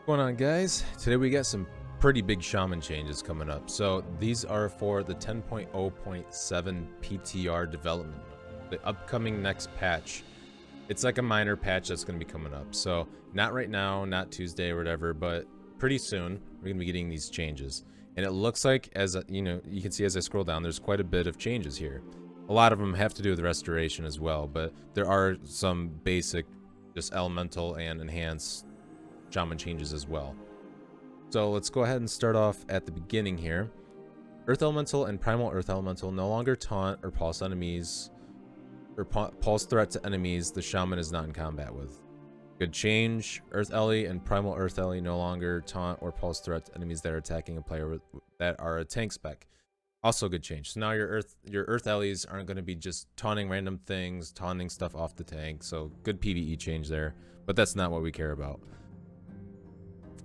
What's going on, guys? Today we got some pretty big Shaman changes coming up. So these are for the 10.0.7 PTR development, the upcoming next patch. It's like a minor patch that's going to be coming up. So not right now, not Tuesday or whatever, but pretty soon we're going to be getting these changes. And it looks like, as you know, you can see as I scroll down, there's quite a bit of changes here. A lot of them have to do with restoration as well, but there are some basic, just elemental and enhanced Shaman changes as well. So let's go ahead and start off at the beginning here. Earth Elemental and Primal Earth Elemental no longer taunt or pulse enemies, or pulse threat to enemies the Shaman is not in combat with. Good change. Earth Ellie and Primal Earth Ellie no longer taunt or pulse threat to enemies that are attacking a player that are a tank spec. Also good change. So now your Earth Ellies aren't going to be just taunting random things, taunting stuff off the tank. So good PvE change there, but that's not what we care about.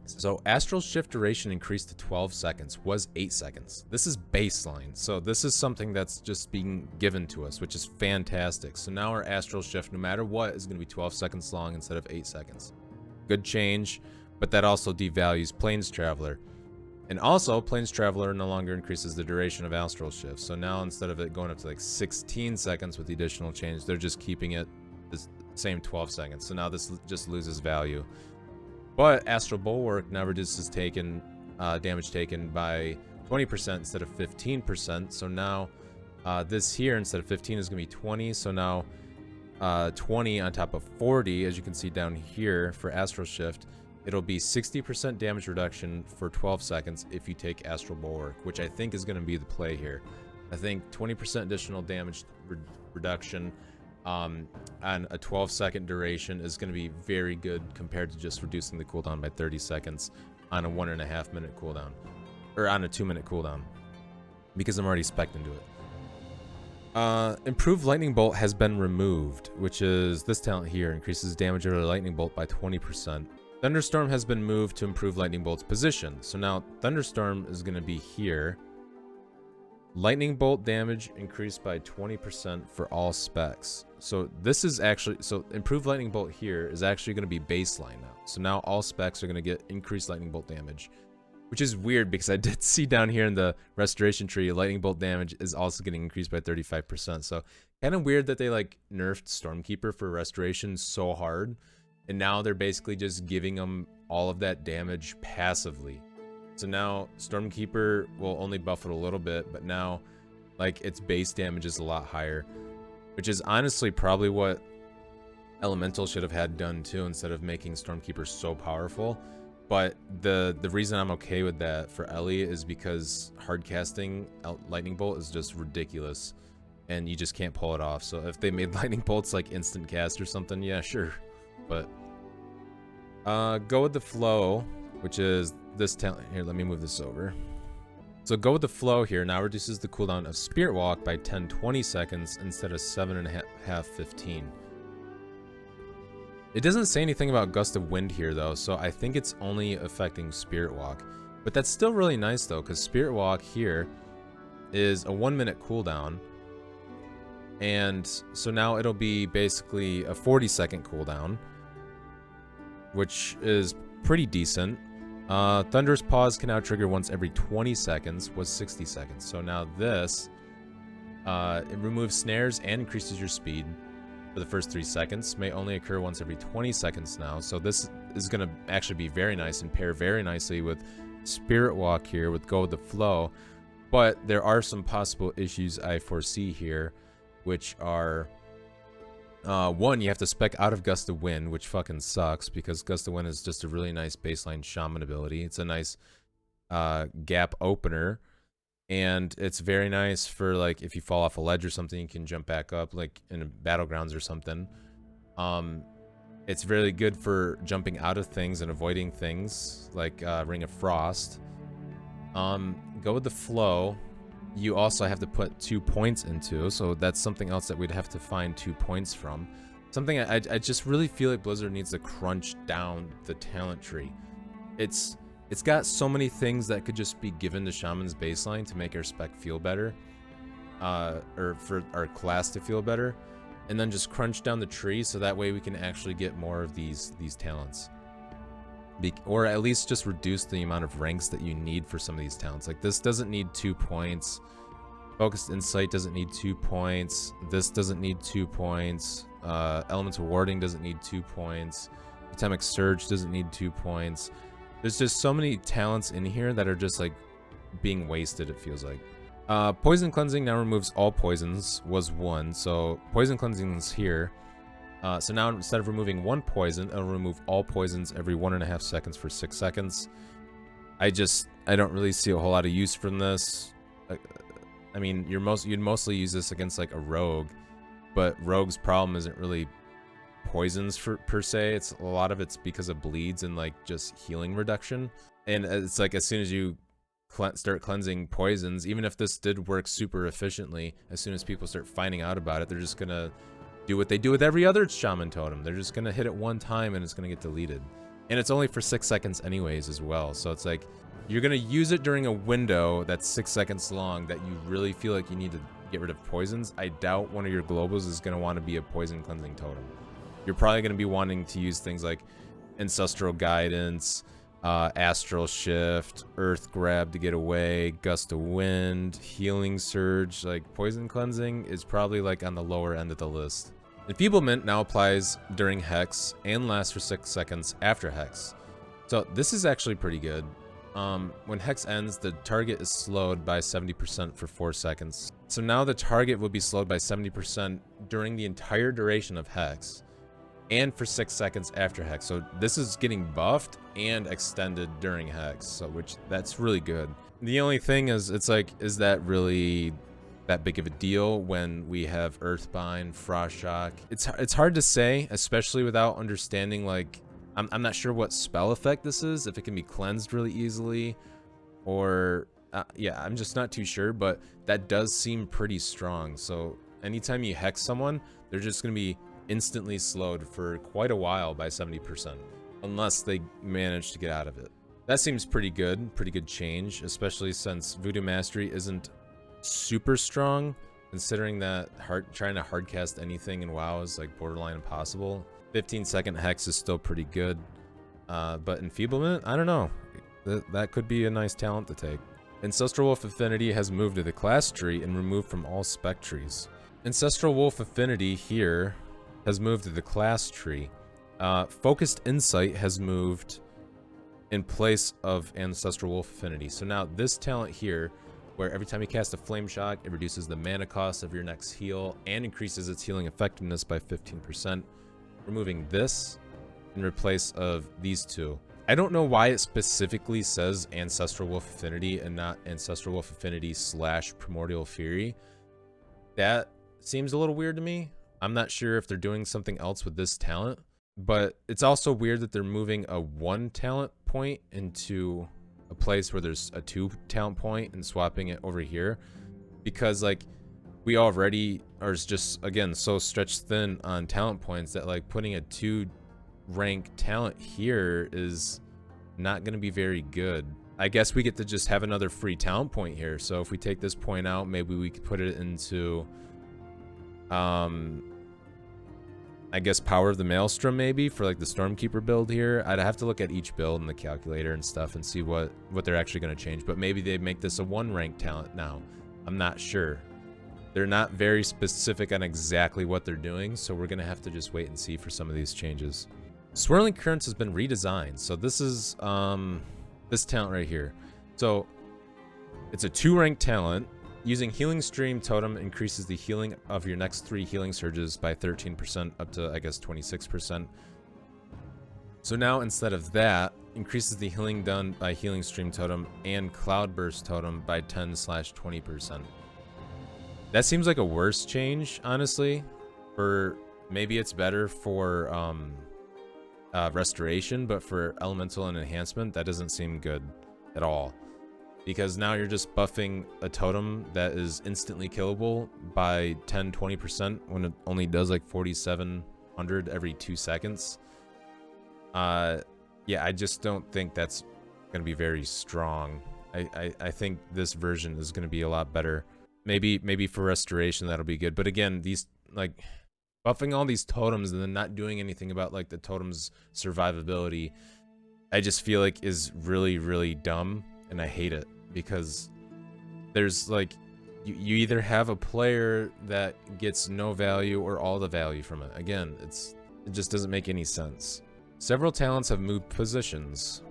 So Astral shift duration increased to 12 seconds, was 8 seconds. This is baseline, so this is something that's just being given to us, which is fantastic. So now our Astral shift, no matter what, is going to be 12 seconds long instead of 8 seconds. Good change, but that also devalues Plains Traveler. And also, Plains Traveler no longer increases the duration of Astral shift. So now instead of it going up to like 16 seconds with the additional change, they're just keeping it the same 12 seconds. So now this just loses value. But Astral Bulwark now reduces damage taken by 20% instead of 15%. So now this here, instead of 15, is going to be 20. So now 20 on top of 40, as you can see down here for Astral Shift, it'll be 60% damage reduction for 12 seconds if you take Astral Bulwark, which I think is going to be the play here. I think 20% additional damage reduction on a 12-second duration is going to be very good compared to just reducing the cooldown by 30 seconds on a 1.5 minute cooldown, or on a 2-minute cooldown, because I'm already spec'd into it. Improved Lightning Bolt has been removed, which is this talent here, increases damage of the Lightning Bolt by 20%. Thunderstorm has been moved to improve Lightning Bolt's position, so now Thunderstorm is going to be here. Lightning Bolt damage increased by 20% for all specs. So this is actually, so improved Lightning Bolt here is actually going to be baseline now. So now all specs are going to get increased Lightning Bolt damage, which is weird because I did see down here in the restoration tree, Lightning Bolt damage is also getting increased by 35%. So kind of weird that they like nerfed Stormkeeper for restoration so hard, and now they're basically just giving them all of that damage passively. So now Stormkeeper will only buff it a little bit, but now like its base damage is a lot higher, which is honestly probably what Elemental should have had done too, instead of making Stormkeeper so powerful. But the reason I'm okay with that for Ellie is because hard casting Lightning Bolt is just ridiculous, and you just can't pull it off. So if they made Lightning Bolts like instant cast or something, yeah, sure. But go with the flow, which is this talent here. Let me move this over. So go with the flow here now reduces the cooldown of Spirit Walk by 10-20 seconds instead of 7.5-15. It doesn't say anything about Gust of Wind here though, so I think it's only affecting Spirit Walk. But that's still really nice though, because Spirit Walk here is a 1-minute cooldown, and so now it'll be basically a 40-second cooldown, which is pretty decent. Thunderous Pause can now trigger once every 20 seconds, was 60 seconds. So now this, it removes snares and increases your speed for the first 3 seconds. May only occur once every 20 seconds now. So this is going to actually be very nice and pair very nicely with Spirit Walk here with Go with the Flow. But there are some possible issues I foresee here, which are... one, you have to spec out of Gust of Wind, which fucking sucks because Gust of Wind is just a really nice baseline Shaman ability. It's a nice gap opener, and it's very nice for like if you fall off a ledge or something, you can jump back up like in Battlegrounds or something. It's really good for jumping out of things and avoiding things like Ring of Frost. Go with the Flow. You also have to put 2 points into, so that's something else that we'd have to find 2 points from. Something I just really feel like Blizzard needs to crunch down the talent tree. It's got so many things that could just be given to Shaman's baseline to make our spec feel better, or for our class to feel better, and then just crunch down the tree so that way we can actually get more of these talents. or at least just reduce the amount of ranks that you need for some of these talents. Like this doesn't need 2 points. Focused Insight doesn't need 2 points. This doesn't need 2 points. Elemental Warding doesn't need 2 points. Totemic Surge doesn't need 2 points. There's just so many talents in here that are just like being wasted, it feels like. Poison Cleansing now removes all poisons, was 1. So Poison Cleansing is here. So now instead of removing 1 poison, it'll remove all poisons every 1.5 seconds for 6 seconds. I don't really see a whole lot of use from this. I mean, you'd mostly use this against like a rogue, but rogue's problem isn't really poisons per se. It's a lot of it's because of bleeds and like just healing reduction. And it's like as soon as you start cleansing poisons, even if this did work super efficiently, as soon as people start finding out about it, they're just gonna do what they do with every other Shaman totem. They're just gonna hit it 1 time and it's gonna get deleted. And it's only for 6 seconds anyways as well. So it's like you're gonna use it during a window that's 6 seconds long that you really feel like you need to get rid of poisons. I doubt one of your globals is gonna want to be a poison cleansing totem. You're probably gonna be wanting to use things like Ancestral Guidance, Astral Shift, Earth Grab to get away, Gust of Wind, Healing Surge. Like Poison Cleansing is probably like on the lower end of the list. Enfeeblement now applies during Hex and lasts for 6 seconds after Hex. So this is actually pretty good. When Hex ends, the target is slowed by 70% for 4 seconds. So now the target will be slowed by 70% during the entire duration of Hex and for 6 seconds after Hex. So this is getting buffed and extended during Hex, so that's really good. The only thing is, it's like, is that really that big of a deal when we have Earthbind, Frost Shock? It's hard to say, especially without understanding, like, I'm not sure what spell effect this is, if it can be cleansed really easily, or yeah, I'm just not too sure, but that does seem pretty strong. So anytime you Hex someone, they're just gonna be instantly slowed for quite a while by 70%, unless they manage to get out of it. That seems pretty good change, especially since Voodoo Mastery isn't super strong, considering that trying to hardcast anything in WoW is like borderline impossible. 15-second Hex is still pretty good, but Enfeeblement, I don't know. That could be a nice talent to take. Ancestral Wolf Affinity has moved to the class tree and removed from all spec trees. Ancestral Wolf Affinity here has moved to the class tree. Focused Insight has moved in place of Ancestral Wolf Affinity. So now this talent here, where every time you cast a Flame Shock, it reduces the mana cost of your next heal and increases its healing effectiveness by 15%. Removing this in replace of these two. I don't know why it specifically says Ancestral Wolf Affinity and not Ancestral Wolf Affinity / Primordial Fury. That seems a little weird to me. I'm not sure if they're doing something else with this talent, but it's also weird that they're moving a 1 talent point into a place where there's a 2 talent point and swapping it over here, because like we already are just, again, so stretched thin on talent points that like putting a 2 rank talent here is not going to be very good. I guess we get to just have another free talent point here. So if we take this point out, maybe we could put it into I guess Power of the Maelstrom, maybe for like the Stormkeeper build here. I'd have to look at each build in the calculator and stuff and see what they're actually going to change. But maybe they make this a 1 rank talent now. I'm not sure. They're not very specific on exactly what they're doing, so we're going to have to just wait and see for some of these changes. Swirling Currents has been redesigned. So this is this talent right here. So it's a 2 rank talent. Using Healing Stream Totem increases the healing of your next 3 healing surges by 13% up to, I guess, 26%. So now instead of that, increases the healing done by Healing Stream Totem and Cloudburst Totem by 10/20%. That seems like a worse change, honestly. For maybe it's better for Restoration, but for Elemental and Enhancement, that doesn't seem good at all. Because now you're just buffing a totem that is instantly killable by 10-20% when it only does like 4,700 every 2 seconds. Yeah, I just don't think that's going to be very strong. I think this version is going to be a lot better. Maybe for Restoration that'll be good. But again, these like buffing all these totems and then not doing anything about like the totem's survivability I just feel like is really, really dumb, and I hate it because there's like, you either have a player that gets no value or all the value from it. Again, it just doesn't make any sense. Several talents have moved positions.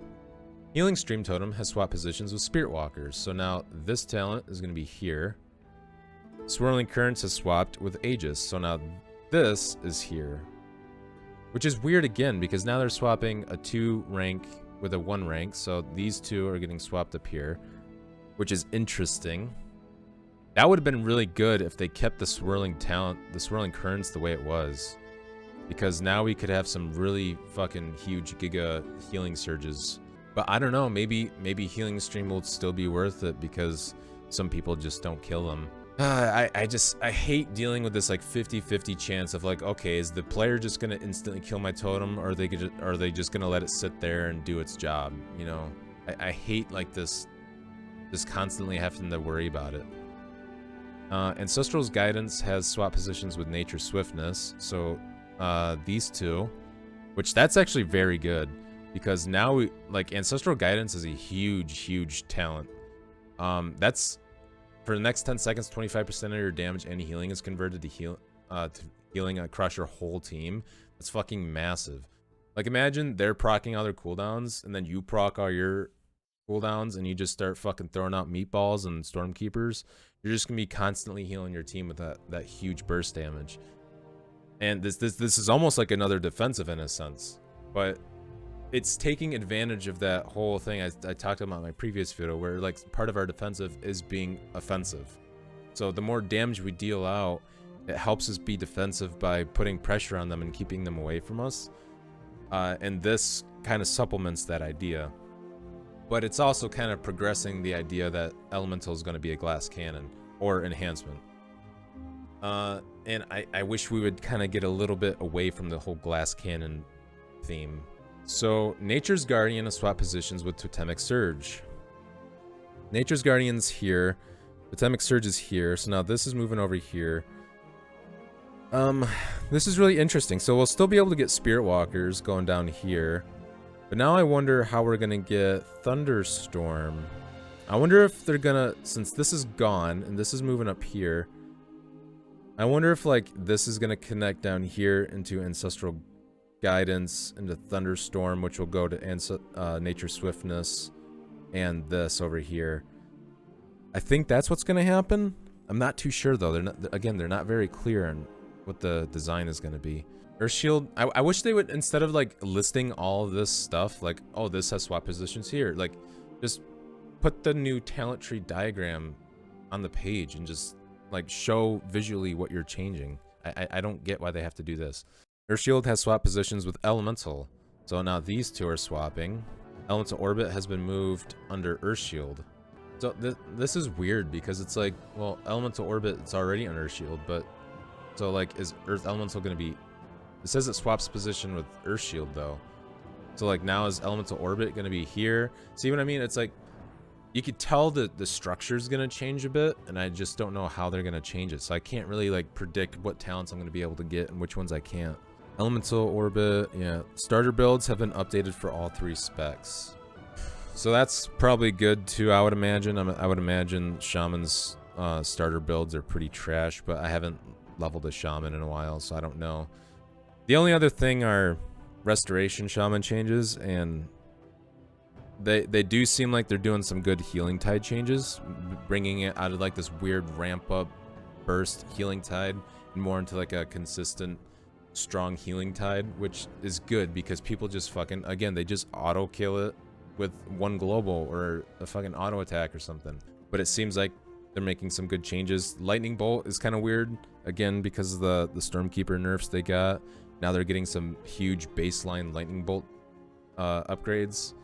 Healing Stream Totem has swapped positions with Spirit Walkers, so now this talent is going to be here. Swirling Currents has swapped with Aegis, so now this is here. Which is weird again, because now they're swapping a 2 rank with a 1 rank, so these two are getting swapped up here, which is interesting. That would have been really good if they kept the Swirling Currents the way it was. Because now we could have some really fucking huge giga healing surges. But I don't know, maybe Healing Stream will still be worth it because some people just don't kill them. I hate dealing with this like 50-50 chance of like, okay, is the player just gonna instantly kill my totem, or are they just gonna let it sit there and do its job? You know, I hate like this, just constantly having to worry about it. Ancestral's Guidance has swapped positions with Nature's Swiftness, so these two, which that's actually very good because now we like Ancestral Guidance is a huge talent. That's for the next 10 seconds, 25% of your damage and healing is converted to healing across your whole team. That's fucking massive. Like imagine they're proccing all their cooldowns and then you proc all your cooldowns and you just start fucking throwing out meatballs and Stormkeepers. You're just gonna be constantly healing your team with that huge burst damage. And this is almost like another defensive in a sense, but it's taking advantage of that whole thing I talked about in my previous video, where like part of our defensive is being offensive. So the more damage we deal out, it helps us be defensive by putting pressure on them and keeping them away from us. And this kind of supplements that idea. But it's also kind of progressing the idea that Elemental is going to be a glass cannon or enhancement. And I wish we would kind of get a little bit away from the whole glass cannon theme. So Nature's Guardian has swapped positions with Totemic Surge. Nature's Guardian's here. Totemic Surge is here. So now this is moving over here. This is really interesting. So we'll still be able to get Spirit Walkers going down here. But now I wonder how we're going to get Thunderstorm. I wonder if they're going to, since this is gone and this is moving up here, I wonder if like this is going to connect down here into Ancestral Guidance, into Thunderstorm, which will go to Nature's Swiftness, and this over here. I think that's what's going to happen. I'm not too sure though. They're not very clear on what the design is going to be. Earthshield, I wish they would, instead of like listing all of this stuff, like, oh, this has swap positions here, like just put the new talent tree diagram on the page and just like show visually what you're changing. I don't get why they have to do this. Earthshield has swapped positions with Elemental, so now these two are swapping. Elemental Orbit has been moved under Earthshield. So this is weird because it's like, well, Elemental Orbit, it's already on Earthshield, but so like, is Earth Elemental going to be, it says it swaps position with Earthshield though. So like now is Elemental Orbit going to be here? See what I mean? It's like, you could tell that the structure is going to change a bit, and I just don't know how they're going to change it. So I can't really like predict what talents I'm going to be able to get and which ones I can't. Elemental Orbit, yeah. Starter builds have been updated for all 3 specs. So that's probably good too, I would imagine. I would imagine Shaman's starter builds are pretty trash, but I haven't leveled a Shaman in a while, so I don't know. The only other thing are Restoration Shaman changes, and they do seem like they're doing some good healing tide changes, bringing it out of like this weird ramp up burst healing tide and more into like a consistent strong healing tide, which is good because people just fucking, again, they just auto kill it with 1 global or a fucking auto attack or something. But it seems like they're making some good changes. Lightning Bolt is kind of weird, again, because of the Stormkeeper nerfs they got. Now they're getting some huge baseline Lightning Bolt upgrades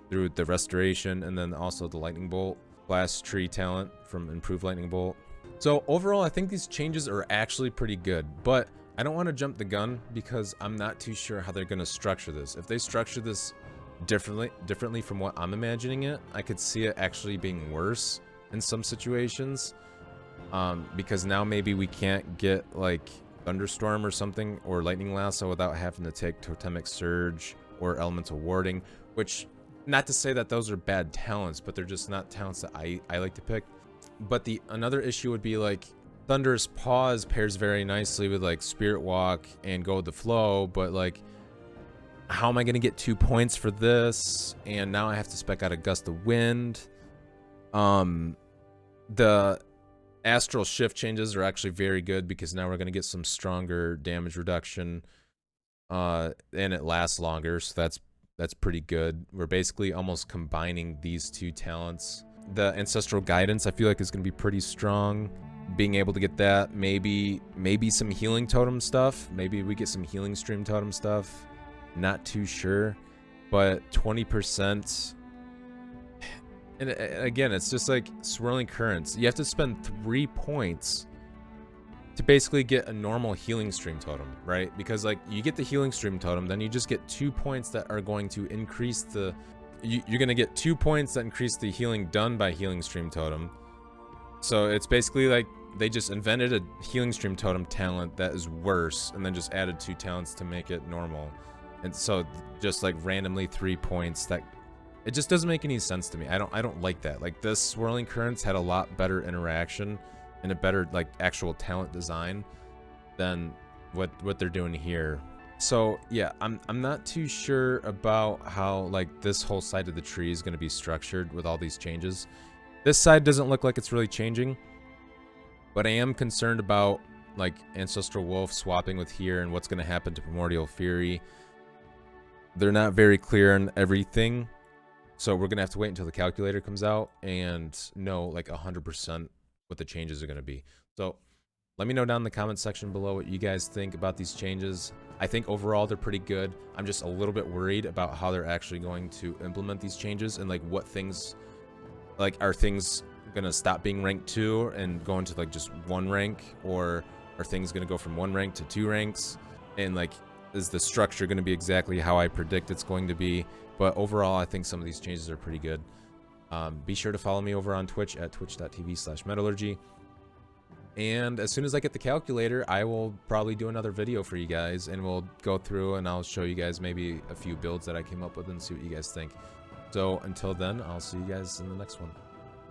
through the Restoration, and then also the Lightning Bolt Glass Tree talent from Improved Lightning Bolt. So overall, I think these changes are actually pretty good, but I don't want to jump the gun because I'm not too sure how they're going to structure this. If they structure this differently from what I'm imagining it, I could see it actually being worse in some situations, because now maybe we can't get like Thunderstorm or something, or Lightning Lasso, without having to take Totemic Surge or Elemental Warding, which Not to say that those are bad talents, but they're just not talents that I like to pick. But another issue would be like Thunderous Paws pairs very nicely with like Spirit Walk and Go with the Flow, but like how am I gonna get 2 points for this? And now I have to spec out a Gust of Wind. The Astral Shift changes are actually very good because now we're gonna get some stronger damage reduction. And it lasts longer, so that's pretty good. We're basically almost combining these two talents. The Ancestral Guidance I feel like is gonna be pretty strong. Being able to get that, maybe some Healing Totem stuff. Maybe we get some Healing Stream Totem stuff. Not too sure, but 20%. And again, it's just like Swirling Currents. You have to spend 3 points to basically get a normal Healing Stream Totem, right? Because like you get the Healing Stream Totem, then you just get 2 points that are going to increase the... You're going to get 2 points that increase the healing done by Healing Stream Totem. So it's basically like they just invented a Healing Stream Totem talent that is worse and then just added 2 talents to make it normal. And so just like randomly 3 points, that it just doesn't make any sense to me. I don't like that. Like this Swirling Currents had a lot better interaction and a better like actual talent design than what they're doing here. So yeah, I'm not too sure about how like this whole side of the tree is going to be structured with all these changes. This side doesn't look like it's really changing, but I am concerned about like Ancestral Wolf swapping with here and what's going to happen to Primordial Fury. They're not very clear on everything, so we're going to have to wait until the calculator comes out and know like 100% what the changes are going to be. So let me know down in the comment section below what you guys think about these changes. I think overall they're pretty good. I'm just a little bit worried about how they're actually going to implement these changes and like what things, like are things gonna stop being rank 2 and go into like just 1 rank, or are things gonna go from 1 rank to 2 ranks, and like is the structure gonna be exactly how I predict it's going to be? But overall I think some of these changes are pretty good. Be sure to follow me over on Twitch at twitch.tv/metallurgy. And as soon as I get the calculator, I will probably do another video for you guys, and we'll go through and I'll show you guys maybe a few builds that I came up with and see what you guys think. So until then, I'll see you guys in the next one.